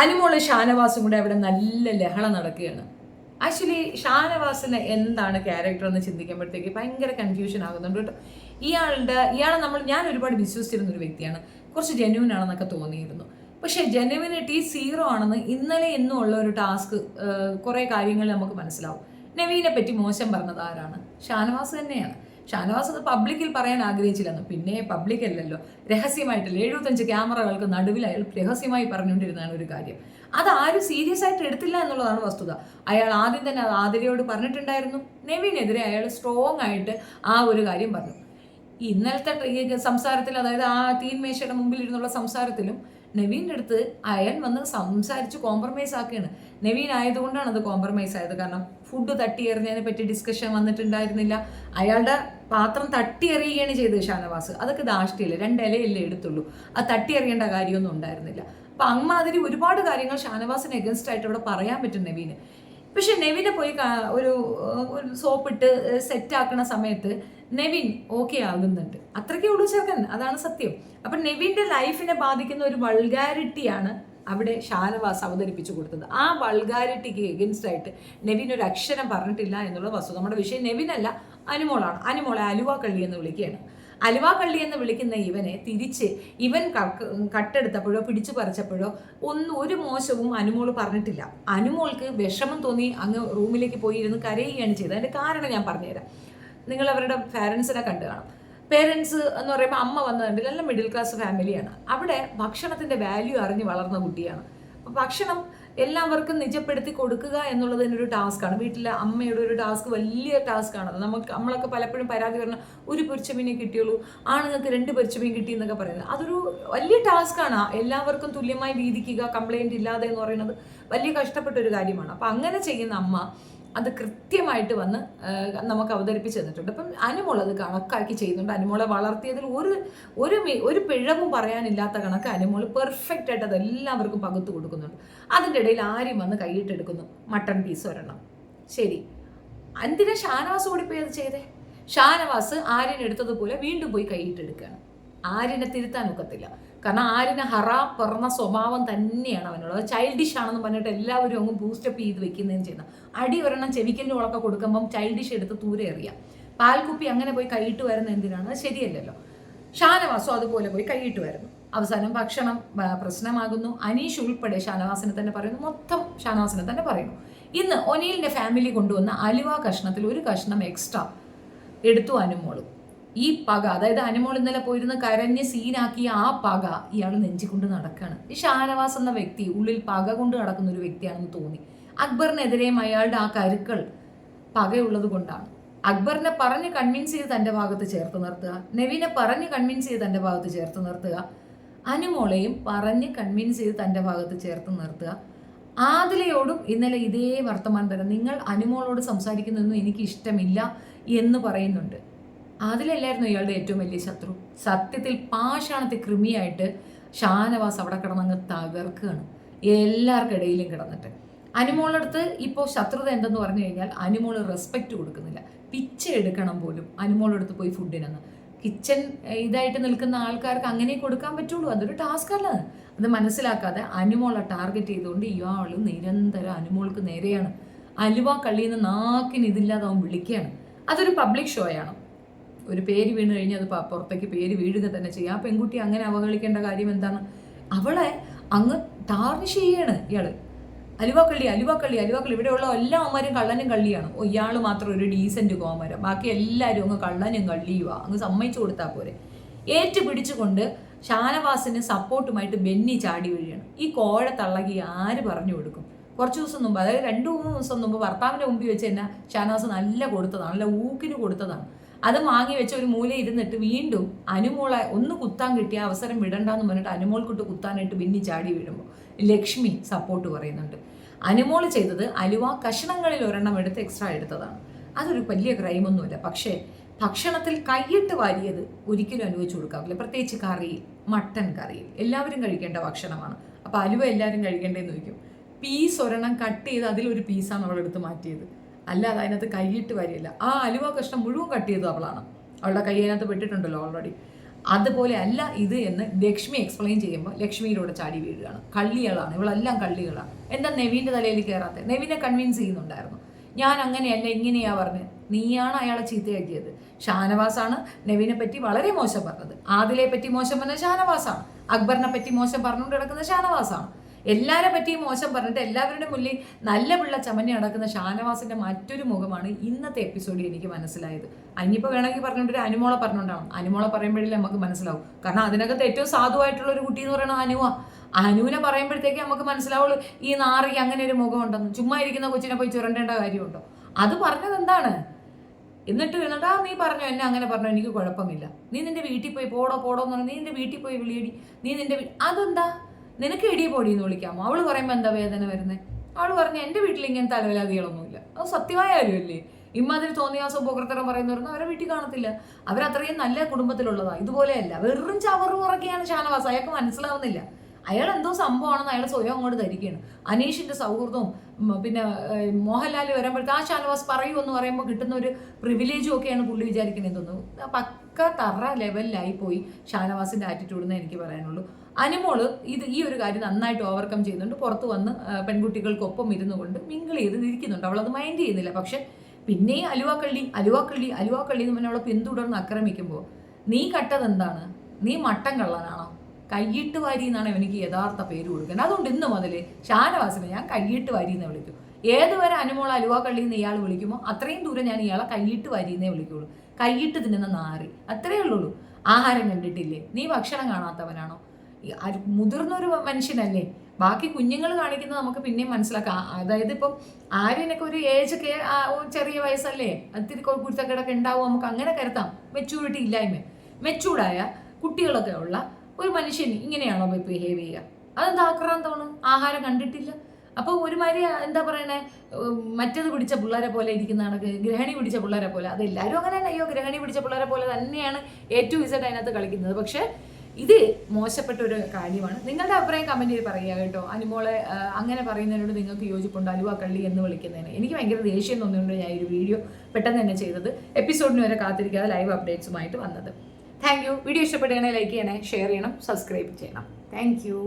അനുമോള് ഷാനവാസും കൂടെ അവിടെ നല്ല ലഹള നടക്കുകയാണ്. ആക്ച്വലി ഷാനവാസിന് എന്താണ് ക്യാരക്ടർ എന്ന് ചിന്തിക്കുമ്പോഴത്തേക്ക് ഭയങ്കര കൺഫ്യൂഷൻ ആകുന്നുണ്ട് കേട്ടോ. ഇയാളെ ഞാൻ ഒരുപാട് വിശ്വസിച്ചിരുന്ന ഒരു വ്യക്തിയാണ്. കുറച്ച് ജെന്യൂൻ ആണെന്നൊക്കെ തോന്നിയിരുന്നു. പക്ഷേ ജെന്യൂനിറ്റി സീറോ ആണെന്ന് ഇന്നലെ ഇന്നും ഉള്ള ഒരു ടാസ്ക് കുറേ കാര്യങ്ങൾ നമുക്ക് മനസ്സിലാവും. നവീനെ പറ്റി മോശം പറഞ്ഞത് ആരാണ്? ഷാനവാസ് തന്നെയാണ്. ഷാനവാസ് അത് പബ്ലിക്കിൽ പറയാൻ ആഗ്രഹിച്ചില്ലെന്ന്. പിന്നെ പബ്ലിക് അല്ലല്ലോ, രഹസ്യമായിട്ടല്ല. 75 ക്യാമറകൾക്ക് നടുവിൽ അയാൾ രഹസ്യമായി പറഞ്ഞുകൊണ്ടിരുന്നതാണ് ഒരു കാര്യം. അത് ആരും സീരിയസ് ആയിട്ട് എടുത്തില്ല എന്നുള്ളതാണ് വസ്തുത. അയാൾ ആദ്യം തന്നെ അത് ആതിരയോട് പറഞ്ഞിട്ടുണ്ടായിരുന്നു. നവീനെതിരെ അയാൾ സ്ട്രോങ് ആയിട്ട് ആ ഒരു കാര്യം പറഞ്ഞു. ഇന്നലത്തെ സംസാരത്തിൽ, അതായത് ആ തീൻമേശയുടെ മുമ്പിൽ ഇരുന്നുള്ള സംസാരത്തിലും നവീൻ്റെ അടുത്ത് അയാൾ വന്ന് സംസാരിച്ച് കോംപ്രമൈസ് ആക്കുകയാണ്. നവീൻ ആയതുകൊണ്ടാണ് അത് കോംപ്രമൈസ് ആയത്. കാരണം ഫുഡ് തട്ടിയെറിഞ്ഞതിനെ പറ്റി ഡിസ്കഷൻ വന്നിട്ടുണ്ടായിരുന്നില്ല. അയാളുടെ പാത്രം തട്ടിയെറിയുകയാണ് ചെയ്തത് ഷാനവാസ്. അതൊക്കെ ധാഷ്ടിയല്ലേ, 2 ഇലയല്ലേ എടുത്തുള്ളൂ. അത് തട്ടിയെറിയേണ്ട കാര്യമൊന്നും ഉണ്ടായിരുന്നില്ല. അപ്പം അമ്മാതിരി ഒരുപാട് കാര്യങ്ങൾ ഷാനവാസിന് എഗൻസ്റ്റ് ആയിട്ട് ഇവിടെ പറയാൻ പറ്റും നവീന്. പക്ഷെ നെവിനെ പോയി ഒരു സോപ്പിട്ട് സെറ്റാക്കുന്ന സമയത്ത് നെവിൻ ഓക്കെ ആകുന്നുണ്ട്. അത്രയ്ക്കേ ഉള്ളൂ ചെറുക്കൻ, അതാണ് സത്യം. അപ്പം നെവിൻ്റെ ലൈഫിനെ ബാധിക്കുന്ന ഒരു വൾഗാരിറ്റിയാണ് അവിടെ ഷാനവാസ് അവതരിപ്പിച്ചു കൊടുത്തത്. ആ വൾഗാരിറ്റിക്ക് എഗൻസ്റ്റ് ആയിട്ട് നെവിൻ ഒരു അക്ഷരം പറഞ്ഞിട്ടില്ല എന്നുള്ള വസ്തുത. നമ്മുടെ വിഷയം നെവിനല്ല, അനുമോളാണ്. അനുമോളെ അലുവ കള്ളി എന്ന് വിളിക്കുകയാണ്. അലുവ കള്ളി എന്ന് വിളിക്കുന്ന ഇവനെ തിരിച്ച് ഇവൻ കട്ടെടുത്തപ്പോഴോ പിടിച്ചു പറിച്ചപ്പോഴോ ഒരു മോശവും അനുമോൾ പറഞ്ഞിട്ടില്ല. അനുമോൾക്ക് വിഷമം തോന്നി അങ്ങ് റൂമിലേക്ക് പോയി ഇരുന്ന് കരയുകയാണ് ചെയ്തത്. അതിൻ്റെ കാരണം ഞാൻ പറഞ്ഞുതരാം. നിങ്ങൾ അവരുടെ പാരൻസിനെ കണ്ടു കാണും. പേരൻസ് എന്ന് പറയുമ്പോൾ അമ്മ വന്നതുണ്ട്, നല്ല മിഡിൽ ക്ലാസ് ഫാമിലിയാണ്. അവിടെ ഭക്ഷണത്തിൻ്റെ വാല്യൂ അറിഞ്ഞ് വളർന്ന കുട്ടിയാണ്. അപ്പോൾ ഭക്ഷണം എല്ലാവർക്കും നിജപ്പെടുത്തി കൊടുക്കുക എന്നുള്ളത് തന്നെ ഒരു ടാസ്ക്കാണ്. വീട്ടിലെ അമ്മയുടെ ഒരു ടാസ്ക്, വലിയ ടാസ്ക്കാണ്. നമ്മളൊക്കെ പലപ്പോഴും പരാതി പറഞ്ഞാൽ ഒരു പൊരിച്ചമീനെ കിട്ടിയുള്ളൂ, ആണുങ്ങൾക്ക് 2 പൊരിച്ചമീൻ കിട്ടി എന്നൊക്കെ പറയുന്നത് അതൊരു വലിയ ടാസ്ക്കാണ്. എല്ലാവർക്കും തുല്യമായി വീതിക്കുക, കംപ്ലൈൻറ്റ് ഇല്ലാതെ എന്ന് പറയുന്നത് വലിയ കഷ്ടപ്പെട്ട ഒരു കാര്യമാണ്. അപ്പം അങ്ങനെ ചെയ്യുന്ന അമ്മ അത് കൃത്യമായിട്ട് വന്ന് നമുക്ക് അവതരിപ്പിച്ച് തന്നിട്ടുണ്ട്. അപ്പം അനുമോൾ അത് കണക്കാക്കി ചെയ്യുന്നുണ്ട്. അനുമോളെ വളർത്തിയതിൽ ഒരു പിഴവും പറയാനില്ലാത്ത കണക്ക് അനുമോൾ പെർഫെക്റ്റ് ആയിട്ട് അത് എല്ലാവർക്കും പകുത്തു കൊടുക്കുന്നുണ്ട്. അതിൻ്റെ ഇടയിൽ ആര്യം വന്ന് കൈയിട്ടെടുക്കുന്നു, മട്ടൺ പീസ് ഒരെണ്ണം. ശരി, എന്തിനാ ഷാനവാസ് ഓടിപ്പോയി അത് ചെയ്തേ? ഷാനവാസ് ആര്യൻ എടുത്തതുപോലെ വീണ്ടും പോയി കൈയിട്ടെടുക്കുകയാണ്. ആര്യനെ തിരുത്താൻ ഒക്കത്തില്ല. കാരണം ആര്യന് പിറന്ന സ്വഭാവം തന്നെയാണ് അവനുള്ളത്. ചൈൽഡിഷ് ആണെന്ന് പറഞ്ഞിട്ട് എല്ലാവരും അങ്ങ് ബൂസ്റ്റപ്പ് ചെയ്ത് വെക്കുന്നതും ചെയ്യുന്ന അടി ഒരെണ്ണം ചെവിക്കലിനോളൊക്കെ കൊടുക്കുമ്പം ചൈൽഡിഷ് എടുത്ത് ദൂരെ എറിയാം. പാൽക്കുപ്പി അങ്ങനെ പോയി കൈയിട്ട് വരുന്ന എന്തിനാണ്? അത് ശരിയല്ലല്ലോ. ഷാനവാസും അതുപോലെ പോയി കൈയിട്ട് വരുന്നു. അവസാനം ഭക്ഷണം പ്രശ്നമാകുന്നു. അനീഷ് ഉൾപ്പെടെ ഷാനവാസിനെ തന്നെ പറയുന്നു, മൊത്തം ഷാനവാസിനെ തന്നെ പറയുന്നു. ഇന്ന് ഒനീലിൻ്റെ ഫാമിലി കൊണ്ടുവന്ന അലുവ കഷ്ണത്തിൽ ഒരു കഷ്ണം എക്സ്ട്രാ എടുത്തു അനുമോളും. ഈ പക, അതായത് അനുമോൾ ഇന്നലെ പോയിരുന്ന് കരഞ്ഞ് സീനാക്കിയ ആ പക ഇയാൾ നെഞ്ചിക്കൊണ്ട് നടക്കുകയാണ്. ഈ ഷാനവാസ് എന്ന വ്യക്തി ഉള്ളിൽ പക കൊണ്ട് നടക്കുന്ന ഒരു വ്യക്തിയാണെന്ന് തോന്നി. അക്ബറിനെതിരെയും അയാളുടെ ആ കരുക്കൾ പകയുള്ളത് കൊണ്ടാണ്. അക്ബറിനെ പറഞ്ഞ് കൺവിൻസ് ചെയ്ത് തൻ്റെ ഭാഗത്ത് ചേർത്ത് നിർത്തുക, നെവിനെ പറഞ്ഞ് കൺവിൻസ് ചെയ്ത് തൻ്റെ ഭാഗത്ത് ചേർത്ത് നിർത്തുക, അനുമോളെയും പറഞ്ഞ് കൺവിൻസ് ചെയ്ത് തൻ്റെ ഭാഗത്ത് ചേർത്ത് നിർത്തുക. ആദിലയോടും ഇന്നലെ ഇതേ വർത്തമാനം തരാം, നിങ്ങൾ അനുമോളോട് സംസാരിക്കുന്നതൊന്നും എനിക്ക് ഇഷ്ടമില്ല എന്ന് പറയുന്നുണ്ട്. അതിലല്ലായിരുന്നു ഇയാളുടെ ഏറ്റവും വലിയ ശത്രു. സത്യത്തിൽ പാഷാണത്തെ കൃമിയായിട്ട് ഷാനവാസ് അവിടെ കിടന്നങ്ങ് തകർക്കുകയാണ്, എല്ലാവർക്കിടയിലും കിടന്നിട്ട്. അനുമോളടുത്ത് ഇപ്പോൾ ശത്രുത എന്തെന്ന് പറഞ്ഞു കഴിഞ്ഞാൽ അനുമോൾ റെസ്പെക്റ്റ് കൊടുക്കുന്നില്ല. പിച്ച എടുക്കണം പോലും അനുമോളടുത്ത് പോയി ഫുഡിനെന്ന്. കിച്ചൺ ഇതായിട്ട് നിൽക്കുന്ന ആൾക്കാർക്ക് അങ്ങനെ കൊടുക്കാൻ പറ്റുള്ളൂ, അതൊരു ടാസ്ക് അല്ല. അത് മനസ്സിലാക്കാതെ അനുമോളെ ടാർഗറ്റ് ചെയ്തുകൊണ്ട് ഇയാൾ നിരന്തരം അനുമോൾക്ക് നേരെയാണ്. അലുവ കള്ളിന്ന് നാക്കിന് ഇതില്ലാതെ അവൻ വിളിക്കുകയാണ്. അതൊരു പബ്ലിക് ഷോയാണ്. ഒരു പേര് വീണ് കഴിഞ്ഞാൽ അത് പുറത്തേക്ക് പേര് വീഴുക തന്നെ ചെയ്യും. ആ പെൺകുട്ടി അങ്ങനെ അവഹേളിക്കേണ്ട കാര്യം എന്താണ്? അവളെ അങ്ങ് ടാർണിഷ് ചെയ്യാണ് ഇയാൾ. അലുവക്കള്ളി അലുവക്കള്ളി അലുവക്കള്ളി, ഇവിടെയുള്ള എല്ലാ അമ്മമാരും കള്ളനും കള്ളിയാണ്. ഇയാൾ മാത്രം ഒരു ഡീസൻറ്റ് കോമരം, ബാക്കി എല്ലാവരും അങ്ങ് കള്ളനും കള്ളിയുവാ. അങ്ങ് സമ്മതിച്ചു കൊടുത്താൽ പോരെ. ഏറ്റുപിടിച്ചുകൊണ്ട് ഷാനവാസിന് സപ്പോർട്ടുമായിട്ട് ബെന്നി ചാടി വീഴുകയാണ്. ഈ കോഴ തള്ളകി ആര് പറഞ്ഞു കൊടുക്കും? കുറച്ച് ദിവസം മുമ്പ്, അതായത് 2-3 ദിവസം മുമ്പ് ഭർത്താവിൻ്റെ മുമ്പിൽ വെച്ച് തന്നെ ഷാനവാസ് നല്ല കൊടുത്തതാണ്, നല്ല ഊക്കിന് കൊടുത്തതാണ്. അത് വാങ്ങി വെച്ച ഒരു മൂല ഇരുന്നിട്ട് വീണ്ടും അനുമോളെ ഒന്ന് കുത്താൻ കിട്ടിയ അവസരം വിടണ്ടെന്ന് പറഞ്ഞിട്ട് അനുമോൾക്കിട്ട് കുത്താനായിട്ട് ബെന്നി ചാടി വീഴുമ്പോൾ ലക്ഷ്മി സപ്പോർട്ട് പറയുന്നുണ്ട്. അനുമോൾ ചെയ്തത് അലുവ കഷണങ്ങളിൽ ഒരെണ്ണം എടുത്ത് എക്സ്ട്രാ എടുത്തതാണ്. അതൊരു വലിയ ക്രൈമൊന്നുമില്ല. പക്ഷേ ഭക്ഷണത്തിൽ കൈയിട്ട് വാരിയത് ഒരിക്കലും അനുവദിച്ചു കൊടുക്കാറില്ല. പ്രത്യേകിച്ച് കറിയിൽ, മട്ടൻ കറിയിൽ എല്ലാവരും കഴിക്കേണ്ട ഭക്ഷണമാണ്. അപ്പോൾ അലുവ എല്ലാവരും കഴിക്കേണ്ടതെന്ന് ചോദിക്കും. പീസ് ഒരെണ്ണം കട്ട് ചെയ്ത് അതിലൊരു പീസാണ് അവളെടുത്ത് മാറ്റിയത്, അല്ലാതെ അതിനകത്ത് കൈയിട്ട് വരില്ല. ആ അലുവ കഷ്ണം മുഴുവൻ കട്ട് ചെയ്തു അവളാണ്. അവളുടെ കൈ അതിനകത്ത് പെട്ടിട്ടുണ്ടല്ലോ ഓൾറെഡി. അതുപോലെ അല്ല ഇത് എന്ന് ലക്ഷ്മി എക്സ്പ്ലെയിൻ ചെയ്യുമ്പോൾ ലക്ഷ്മിയിലൂടെ ചാടി വീഴുകയാണ്. കള്ളികളാണ് ഇവളെല്ലാം, കള്ളികളാണ്. എന്താ നെവിൻ്റെ തലയിൽ കയറാത്തത്? നെവിനെ കൺവിൻസ് ചെയ്യുന്നുണ്ടായിരുന്നു. ഞാൻ അങ്ങനെയല്ല ഇങ്ങനെയാ പറഞ്ഞത്. നീയാണ് അയാളെ ചീത്തയാക്കിയത്. ഷാനവാസാണ് നെവിനെ പറ്റി വളരെ മോശം പറഞ്ഞത്. ആദിലെ പറ്റി മോശം പറഞ്ഞത് ഷാനവാസാണ്. അക്ബറിനെ പറ്റി മോശം പറഞ്ഞുകൊണ്ട് കിടക്കുന്ന ഷാനവാസാണ്. എല്ലാവരെ പറ്റിയും മോശം പറഞ്ഞിട്ട് എല്ലാവരുടെ മുന്നിൽ നല്ല പിള്ള ചമഞ്ഞ് നടക്കുന്ന ഷാനവാസിന്റെ മറ്റൊരു മുഖമാണ് ഇന്നത്തെ എപ്പിസോഡിൽ എനിക്ക് മനസ്സിലായത്. അനിയിപ്പോൾ വേണമെങ്കിൽ പറഞ്ഞുകൊണ്ടൊരു അനുമോളെ പറഞ്ഞുകൊണ്ടാണ്. അനുമോളെ പറയുമ്പോഴേ നമുക്ക് മനസ്സിലാവും. കാരണം അതിനകത്ത് ഏറ്റവും സാധുവായിട്ടുള്ള ഒരു കുട്ടി എന്ന് പറയുന്നത് അനുവാ. അനുവിനെ പറയുമ്പോഴത്തേക്ക് നമുക്ക് മനസ്സിലാവുള്ളൂ ഈ നാറിക്ക് അങ്ങനെ ഒരു മുഖമുണ്ടെന്ന്. ചുമ്മാ ഇരിക്കുന്ന കൊച്ചിനെ പോയി ചുരണ്ടേണ്ട കാര്യമുണ്ടോ? അത് പറഞ്ഞത് എന്താണ്? എന്നിട്ട് നീ പറഞ്ഞു, എന്നെ അങ്ങനെ പറഞ്ഞു, എനിക്ക് കുഴപ്പമില്ല. നീ നിന്റെ വീട്ടിൽ പോയി പോടോ എന്ന് പറഞ്ഞു. നീ നിന്റെ വീട്ടിൽ പോയി വിളിയടി. നീ നിന്റെ അതെന്താ നിനക്ക് ഇടി പൊടി എന്ന് വിളിക്കാമോ? അവള് പറയുമ്പോൾ എന്താ വേദന വരുന്നത്? അവള് പറഞ്ഞു എൻ്റെ വീട്ടിൽ ഇങ്ങനെ തലവേലാതികളൊന്നുമില്ല. അത് സത്യമായ കാര്യമല്ലേ? ഇമ്മാതിരി തോന്നിയാസോ ഉപകൃതരം പറയുന്നവരൊന്നും അവരെ വീട്ടിൽ കാണത്തില്ല. അവരത്രയും നല്ല കുടുംബത്തിലുള്ളതാ. ഇതുപോലെയല്ല, വെറും ചവറ് ഉറക്കിയാണ് ഷാനവാസ്. അയാൾക്ക് മനസ്സിലാവുന്നില്ല അയാൾ എന്തോ സംഭവമാണെന്ന് അയാൾ സ്വയം അങ്ങോട്ട് ധരിക്കുകയാണ്. അനീഷിന്റെ സൗഹൃദവും പിന്നെ മോഹൻലാൽ വരുമ്പോഴത്തെ ആ ഷാനവാസ് പറയുമെന്ന് പറയുമ്പോൾ കിട്ടുന്ന ഒരു പ്രിവിലേജും ഒക്കെയാണ് പുള്ളി വിചാരിക്കുന്നത് തോന്നുന്നു. പക്ക തറ ലെവലിലായി പോയി ഷാനവാസിന്റെ ആറ്റിറ്റ്യൂഡെന്ന് എനിക്ക് പറയാനുള്ളൂ. അനുമോള് ഈ ഒരു കാര്യം നന്നായിട്ട് ഓവർകം ചെയ്യുന്നുണ്ട്. പുറത്ത് വന്ന് പെൺകുട്ടികൾക്കൊപ്പം ഇരുന്നു കൊണ്ട് മിങ്കിൾ ചെയ്ത് ഇരിക്കുന്നുണ്ട്. അവളത് മൈൻഡ് ചെയ്യുന്നില്ല. പക്ഷെ പിന്നെയും അലുവാക്കള്ളി എന്ന് പറഞ്ഞാൽ അവളെ പിന്തുടർന്ന് ആക്രമിക്കുമ്പോൾ നീ കട്ടത് എന്താണ്? നീ മട്ടൻ കള്ളനാണോ? കയ്യിട്ട് വാരി എന്നാണ് എനിക്ക് യഥാർത്ഥ പേര് കൊടുക്കുന്നത്. അതുകൊണ്ട് ഇന്ന് മുതൽ ഷാനവാസിനെ ഞാൻ കയ്യിട്ട് വാരി എന്ന് വിളിക്കും. ഏതുവരെ അനുമോൾ അലുവാക്കള്ളി എന്ന് ഇയാൾ വിളിക്കുമോ അത്രയും ദൂരം ഞാൻ ഇയാളെ കയ്യിട്ട് വാരി എന്നേ വിളിക്കുള്ളൂ. കയ്യിട്ട് തിന്നുന്ന നാറി, അത്രയേ ഉള്ളൂ. ആഹാരം കണ്ടിട്ടില്ലേ? നീ ഭക്ഷണം കാണാത്തവനാണോ? മുതിർന്നൊരു മനുഷ്യനല്ലേ? ബാക്കി കുഞ്ഞുങ്ങൾ കാണിക്കുന്നത് നമുക്ക് പിന്നെയും മനസ്സിലാക്കാം. അതായത് ഇപ്പം ആര്യനൊക്കെ ഒരു ഏജൊക്കെ ചെറിയ വയസ്സല്ലേ, ഒത്തിരി കുരുത്തക്കേടൊക്കെ ഉണ്ടാവും, നമുക്ക് അങ്ങനെ കരുതാം. മെച്ചൂരിറ്റി ഇല്ലായ്മ. മെച്ചൂർഡായ കുട്ടികളൊക്കെ ഉള്ള ഒരു മനുഷ്യൻ ഇങ്ങനെയാണോ ബിഹേവ് ചെയ്യുക? അതെന്താ ആക്രാന്തമാണ്? ആഹാരം കണ്ടിട്ടില്ല. അപ്പോൾ ഒരുമാതിരി എന്താ പറയണേ, മറ്റേത് പിടിച്ച പിള്ളേരെ പോലെ ഇരിക്കുന്നതാണ്, ഗ്രഹണി പിടിച്ച പിള്ളേരെ പോലെ. അതെല്ലാവരും അങ്ങനെ തന്നെ. അയ്യോ, ഗ്രഹണി പിടിച്ച പിള്ളേരെ പോലെ തന്നെയാണ് A-Z അതിനകത്ത് കളിക്കുന്നത്. പക്ഷേ ഇത് മോശപ്പെട്ട ഒരു കാര്യമാണ്. നിങ്ങളുടെ അഭിപ്രായം കമന്റ് ചെയ്ത് പറയുക കേട്ടോ. അനുമോളെ അങ്ങനെ പറയുന്നതിനോട് നിങ്ങൾക്ക് യോജിപ്പുണ്ട്? അലുവ കള്ളി എന്ന് വിളിക്കുന്നതിന് എനിക്ക് ഭയങ്കര ദേഷ്യം തോന്നിയുകൊണ്ട് ഞാൻ ഒരു വീഡിയോ പെട്ടെന്ന് തന്നെ ചെയ്തത്. എപ്പിസോഡിന് വരെ കാത്തിരിക്കാതെ ലൈവ് അപ്ഡേറ്റ്സുമായിട്ട് വന്നത്. Thank you. വീഡിയോ ഇഷ്ടപ്പെടുകയാണെങ്കിൽ ലൈക്ക് ചെയ്യണേ, ഷെയർ ചെയ്യണം, സബ്സ്ക്രൈബ് ചെയ്യണം. Thank you.